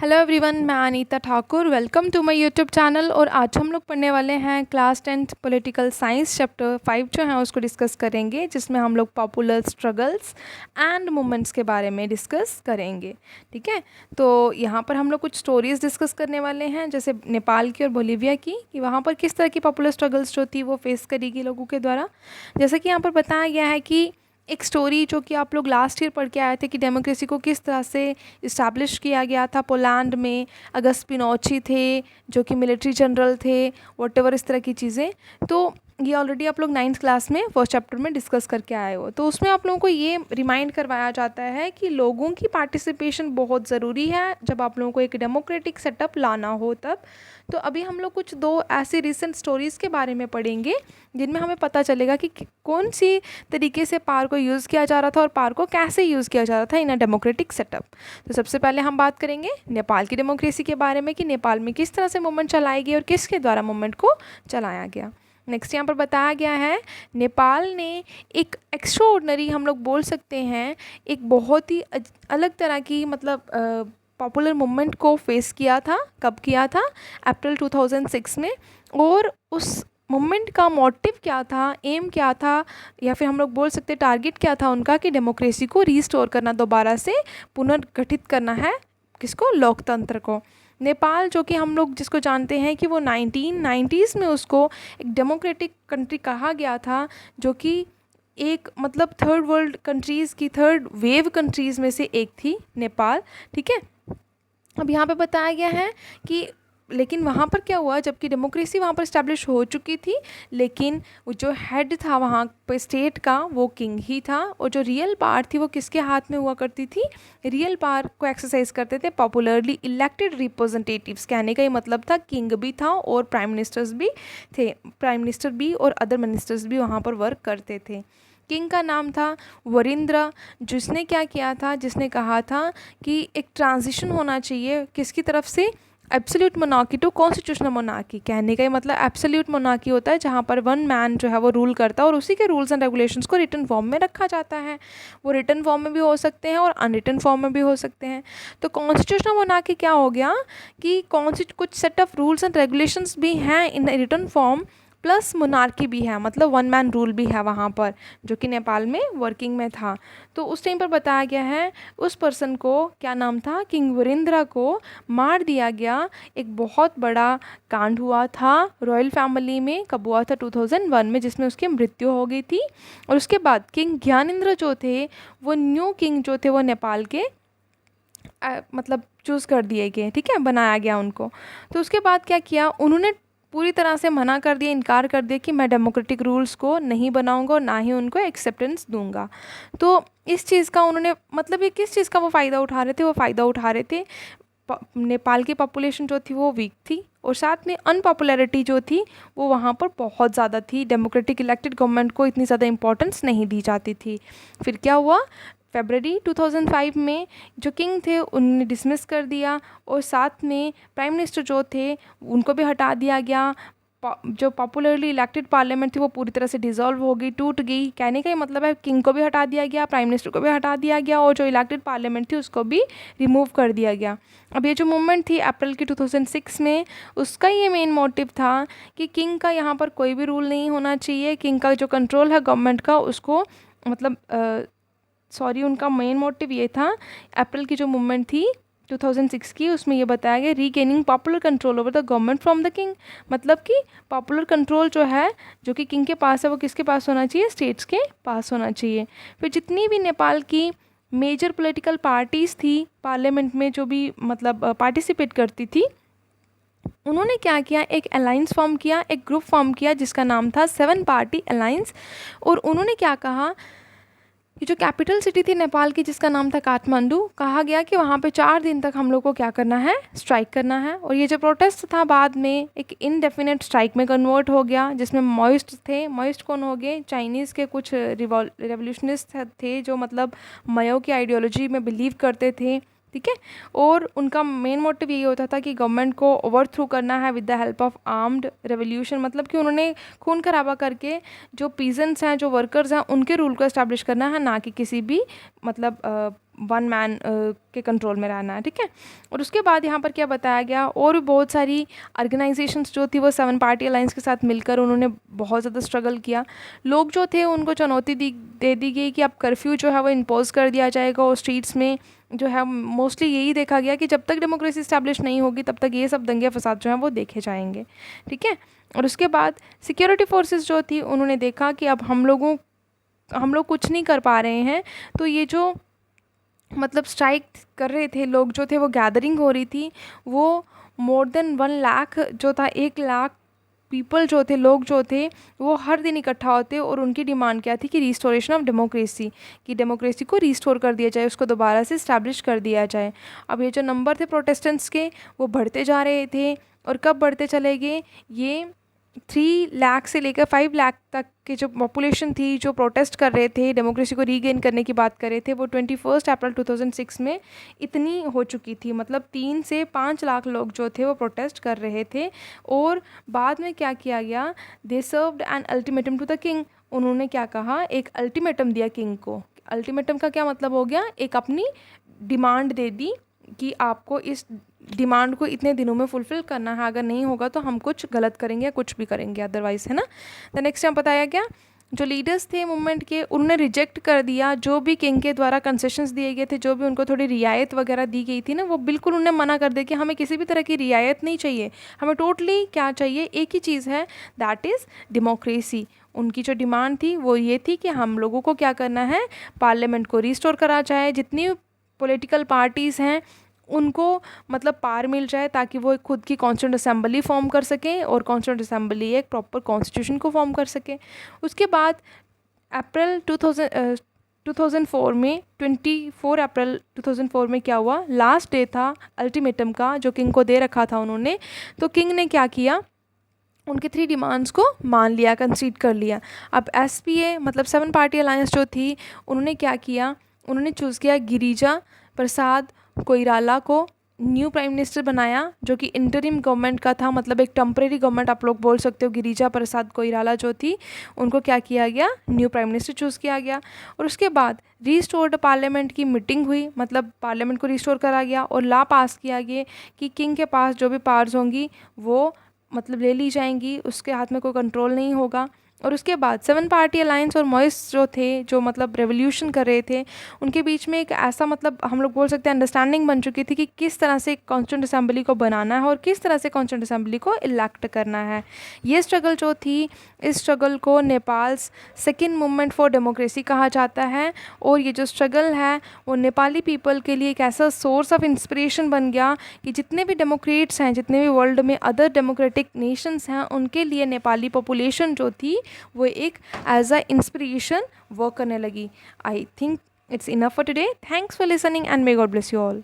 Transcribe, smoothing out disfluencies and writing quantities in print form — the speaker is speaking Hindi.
हेलो एवरीवन, मैं Anita Thakur. Welcome to my YouTube channel. और आज हम लोग पढ़ने वाले हैं class 10th political science chapter 5 जो है उसको डिस्कस करेंगे, जिसमें हम लोग पॉपुलर स्ट्रगल्स एंड मूवमेंट्स के बारे में डिस्कस करेंगे। ठीक है, तो यहाँ पर हम लोग कुछ स्टोरीज़ डिस्कस करने वाले हैं, जैसे नेपाल की और बोलीविया की, कि वहाँ पर किस तरह की पॉपुलर स्ट्रगल्स जो थी वो फेस करेगी लोगों के द्वारा। जैसे कि यहाँ पर बताया गया है कि एक स्टोरी जो कि आप लोग लास्ट ईयर पढ़ के आए थे कि डेमोक्रेसी को किस तरह से इस्टेब्लिश किया गया था पोलैंड में। अगस्त पिनोची थे जो कि मिलिट्री जनरल थे, वॉटेवर इस तरह की चीज़ें। तो ये ऑलरेडी आप लोग 9th क्लास में फर्स्ट चैप्टर में डिस्कस करके आए हो। तो उसमें आप लोगों को ये रिमाइंड करवाया जाता है कि लोगों की पार्टिसिपेशन बहुत ज़रूरी है जब आप लोगों को एक डेमोक्रेटिक सेटअप लाना हो तब। तो अभी हम लोग कुछ दो ऐसी रिसेंट स्टोरीज़ के बारे में पढ़ेंगे जिनमें हमें पता चलेगा कि कौन सी तरीके से पावर को यूज़ किया जा रहा था और पावर को कैसे यूज़ किया जा रहा था इन अ डेमोक्रेटिक सेटअप। तो सबसे पहले हम बात करेंगे नेपाल की डेमोक्रेसी के बारे में कि नेपाल में किस तरह से मूवमेंट चलाई गई और किसके द्वारा मूवमेंट को चलाया गया। नेक्स्ट यहाँ पर बताया गया है नेपाल ने एक एक्स्ट्राऑर्डिनरी, हम लोग बोल सकते हैं, एक बहुत ही अलग तरह की मतलब पॉपुलर मूवमेंट को फेस किया था। कब किया था? अप्रैल 2006 में। और उस मूवमेंट का मोटिव क्या था, एम क्या था, या फिर हम लोग बोल सकते टारगेट क्या था उनका, कि डेमोक्रेसी को रीस्टोर करना, दोबारा से पुनर्गठित करना है। किसको? लोकतंत्र को। नेपाल जो कि हम लोग जिसको जानते हैं कि वो 1990s में उसको एक डेमोक्रेटिक कंट्री कहा गया था, जो कि एक मतलब थर्ड वर्ल्ड कंट्रीज़ की थर्ड वेव कंट्रीज़ में से एक थी नेपाल। ठीक है, अब यहाँ पे बताया गया है कि लेकिन वहाँ पर क्या हुआ, जबकि डेमोक्रेसी वहाँ पर इस्टेब्लिश हो चुकी थी, लेकिन वो जो हेड था वहाँ पर स्टेट का वो किंग ही था। और जो रियल पावर थी वो किसके हाथ में हुआ करती थी? रियल पावर को एक्सरसाइज करते थे पॉपुलरली इलेक्टेड रिप्रेजेंटेटिव्स। कहने का ये मतलब था किंग भी था और प्राइम मिनिस्टर्स भी थे, प्राइम मिनिस्टर भी और अदर मिनिस्टर्स भी वहाँ पर वर्क करते थे। किंग का नाम था वरिंद्र, जिसने क्या किया था, जिसने कहा था कि एक ट्रांजिशन होना चाहिए किसकी तरफ से? Absolute monarchy to constitutional monarchy. कहने का ही मतलब एब्सोल्यूट मोनार्की होता है जहाँ पर वन मैन जो है वो रूल करता है और उसी के रूल्स एंड रेगुलेशंस को रिटन फॉर्म में रखा जाता है। वो रिटन फॉर्म में भी हो सकते हैं और अनरिटन फॉर्म में भी हो सकते हैं। तो कॉन्स्टिट्यूशनल मोनार्की क्या हो गया कि कुछ set of rules and regulations भी हैं in written form, plus monarchy भी है, मतलब वन मैन रूल भी है वहाँ पर, जो कि नेपाल में वर्किंग में था। तो उस टाइम पर बताया गया है उस पर्सन को, क्या नाम था, किंग वीरेंद्र को मार दिया गया। एक बहुत बड़ा कांड हुआ था रॉयल फैमिली में। कब हुआ था? 2001 में, जिसमें उसकी मृत्यु हो गई थी। और उसके बाद किंग ज्ञानेंद्र जो थे वो न्यू किंग जो थे वो नेपाल के मतलब चूज़ कर दिए गए। ठीक है, बनाया गया उनको। तो उसके बाद क्या किया उन्होंने? पूरी तरह से मना कर दिया, इनकार कर दिया कि मैं डेमोक्रेटिक रूल्स को नहीं बनाऊंगा और ना ही उनको एक्सेप्टेंस दूंगा। तो इस चीज़ का उन्होंने मतलब ये किस चीज़ का वो फ़ायदा उठा रहे थे? वो फ़ायदा उठा रहे थे नेपाल की पॉपुलेशन जो थी वो वीक थी, और साथ में अनपॉपुलैरिटी जो थी वो वहाँ पर बहुत ज़्यादा थी। डेमोक्रेटिक इलेक्टेड गवर्नमेंट को इतनी ज़्यादा इंपॉर्टेंस नहीं दी जाती थी। फिर क्या हुआ? फरवरी 2005 में जो किंग थे उन्होंने डिसमिस कर दिया, और साथ में प्राइम मिनिस्टर जो थे उनको भी हटा दिया गया। जो पॉपुलरली इलेक्टेड पार्लियामेंट थी वो पूरी तरह से डिसॉल्व हो गई, टूट गई। कहने का ही मतलब है किंग को भी हटा दिया गया, प्राइम मिनिस्टर को भी हटा दिया गया, और जो इलेक्टेड पार्लियामेंट थी उसको भी रिमूव कर दिया गया। अब ये जो मूवमेंट थी अप्रैल की 2006 में, उसका ये मेन मोटिव था कि किंग का यहाँ पर कोई भी रूल नहीं होना चाहिए। किंग का जो कंट्रोल है गवर्नमेंट का उसको मतलब उनका मेन मोटिव ये था। अप्रैल की जो मूवमेंट थी 2006 की, उसमें ये बताया गया regaining popular control over the government from the king. मतलब कि पॉपुलर कंट्रोल जो है जो कि किंग के पास है वो किसके पास होना चाहिए? स्टेट्स के पास होना चाहिए। फिर जितनी भी नेपाल की मेजर पॉलिटिकल पार्टीज़ थी पार्लियामेंट में जो भी मतलब पार्टिसिपेट करती थी, उन्होंने क्या किया? एक अलायंस फॉर्म किया, एक ग्रुप फॉर्म किया जिसका नाम था 7 पार्टी अलायंस। और उन्होंने क्या कहा कि जो कैपिटल सिटी थी नेपाल की जिसका नाम था काठमांडू, कहा गया कि वहाँ पे 4 दिन तक हम लोग को क्या करना है? स्ट्राइक करना है। और ये जो प्रोटेस्ट था बाद में एक इनडेफिनेट स्ट्राइक में कन्वर्ट हो गया, जिसमें मॉइस्ट थे। मॉइस्ट कौन हो गए? चाइनीज़ के कुछ रेवोल्यूशनिस्ट थे जो मतलब मयो की आइडियोलॉजी में बिलीव करते थे। ठीक है, और उनका मेन मोटिव यही होता था कि गवर्नमेंट को ओवरथ्रो करना है with the help of armed revolution. मतलब कि उन्होंने खून खराबा करके जो पीजेंट्स हैं, जो वर्कर्स हैं, उनके रूल को एस्टैब्लिश करना है, ना कि किसी भी मतलब वन मैन के कंट्रोल में रहना है, ठीक है। और उसके बाद यहाँ पर क्या बताया गया, और भी बहुत सारी ऑर्गेनाइजेशंस जो थी वो 7 पार्टी अलायंस के साथ मिलकर उन्होंने बहुत ज़्यादा स्ट्रगल किया। लोग जो थे उनको चुनौती दे दी गई कि अब कर्फ्यू जो है वो इम्पोज कर दिया जाएगा, और स्ट्रीट्स में जो है मोस्टली यही देखा गया कि जब तक डेमोक्रेसी इस्टेब्लिश नहीं होगी तब तक ये सब दंगे फसाद जो हैं वो देखे जाएंगे, ठीक है। और उसके बाद सिक्योरिटी फोर्सेस जो थी उन्होंने देखा कि अब हम लोग कुछ नहीं कर पा रहे हैं, तो ये जो मतलब स्ट्राइक कर रहे थे लोग जो थे, वो गैदरिंग हो रही थी, वो मोर देन 1 लाख जो था, 1 लाख पीपल जो थे, लोग जो थे वो हर दिन इकट्ठा होते, और उनकी डिमांड क्या थी कि रिस्टोरेशन ऑफ डेमोक्रेसी, कि डेमोक्रेसी को रिस्टोर कर दिया जाए, उसको दोबारा से इस्टेब्लिश कर दिया जाए। अब ये जो नंबर थे प्रोटेस्टेंट्स के वो बढ़ते जा रहे थे, और कब बढ़ते चले गए, ये 3 लाख से लेकर 5 लाख तक की जो पॉपुलेशन थी जो प्रोटेस्ट कर रहे थे, डेमोक्रेसी को रीगेन करने की बात कर रहे थे, वो 21 अप्रैल 2006 में इतनी हो चुकी थी। मतलब 3 से 5 लाख लोग जो थे वो प्रोटेस्ट कर रहे थे। और बाद में क्या किया गया, they served an ultimatum to the king. उन्होंने क्या कहा, एक अल्टीमेटम दिया किंग को। अल्टीमेटम का क्या मतलब हो गया, एक अपनी डिमांड दे दी कि आपको इस डिमांड को इतने दिनों में फुलफ़िल करना है, अगर नहीं होगा तो हम कुछ गलत करेंगे या कुछ भी करेंगे अदरवाइज़, है ना। द नेक्स्ट टाइम बताया गया, जो लीडर्स थे मूवमेंट के उन्होंने रिजेक्ट कर दिया जो भी किंग के द्वारा कंसेशंस दिए गए थे, जो भी उनको थोड़ी रियायत वगैरह दी गई थी ना, वो बिल्कुल उन्हें मना कर दिया कि हमें किसी भी तरह की रियायत नहीं चाहिए, हमें टोटली क्या चाहिए, एक ही चीज़ है, दैट इज़ डेमोक्रेसी। उनकी जो डिमांड थी वो ये थी कि हम लोगों को क्या करना है, पार्लियामेंट को रिस्टोर करा जाए, जितनी पॉलिटिकल पार्टीज़ हैं उनको मतलब पार मिल जाए, ताकि वो एक खुद की कॉन्स्टिट्यूंट असेंबली फॉर्म कर सकें, और कॉन्स्टिट्यूंट असेंबली एक प्रॉपर कॉन्स्टिट्यूशन को फॉर्म कर सके। उसके बाद अप्रैल 2004 में 24 अप्रैल 2004 में क्या हुआ, लास्ट डे था अल्टीमेटम का जो किंग को दे रखा था उन्होंने। तो किंग ने क्या किया, उनके 3 डिमांड्स को मान लिया, कंसीड कर लिया। अब SPA मतलब 7 पार्टी अलायंस जो थी उन्होंने क्या किया, उन्होंने चूज़ किया गिरिजा प्रसाद कोइराला को न्यू प्राइम मिनिस्टर बनाया, जो कि इंटरिम गवर्नमेंट का था, मतलब एक टेम्परेरी गवर्नमेंट आप लोग बोल सकते हो। गिरिजा प्रसाद कोइराला जो थी उनको क्या किया गया, न्यू प्राइम मिनिस्टर चूज़ किया गया। और उसके बाद रिस्टोर्ड पार्लियामेंट की मीटिंग हुई, मतलब पार्लियामेंट को रिस्टोर करा गया, और लॉ पास किया गया कि किंग के पास जो भी पावर्स होंगी वो मतलब ले ली जाएंगी, उसके हाथ में कोई कंट्रोल नहीं होगा। और उसके बाद 7 पार्टी अलायंस और मॉइस जो थे, जो मतलब रेवोल्यूशन कर रहे थे, उनके बीच में एक ऐसा मतलब हम लोग बोल सकते हैं अंडरस्टैंडिंग बन चुकी थी कि किस तरह से कॉन्स्टिट्यूंट असेंबली को बनाना है और किस तरह से कॉन्स्टिट्यूंट असेंबली को इलेक्ट करना है। ये स्ट्रगल जो थी, इस स्ट्रगल को Nepals second movement for democracy कहा जाता है। और ये जो स्ट्रगल है वो नेपाली पीपल के लिए एक ऐसा सोर्स ऑफ इंस्पिरेशन बन गया कि जितने भी डेमोक्रेट्स हैं, जितने भी वर्ल्ड में अदर डेमोक्रेटिक नेशंस हैं, उनके लिए नेपाली पॉपुलेशन जो थी वो एक एज अ इंस्पिरेशन वर्क करने लगी। I think it's enough for today. Thanks for listening and may God bless you all.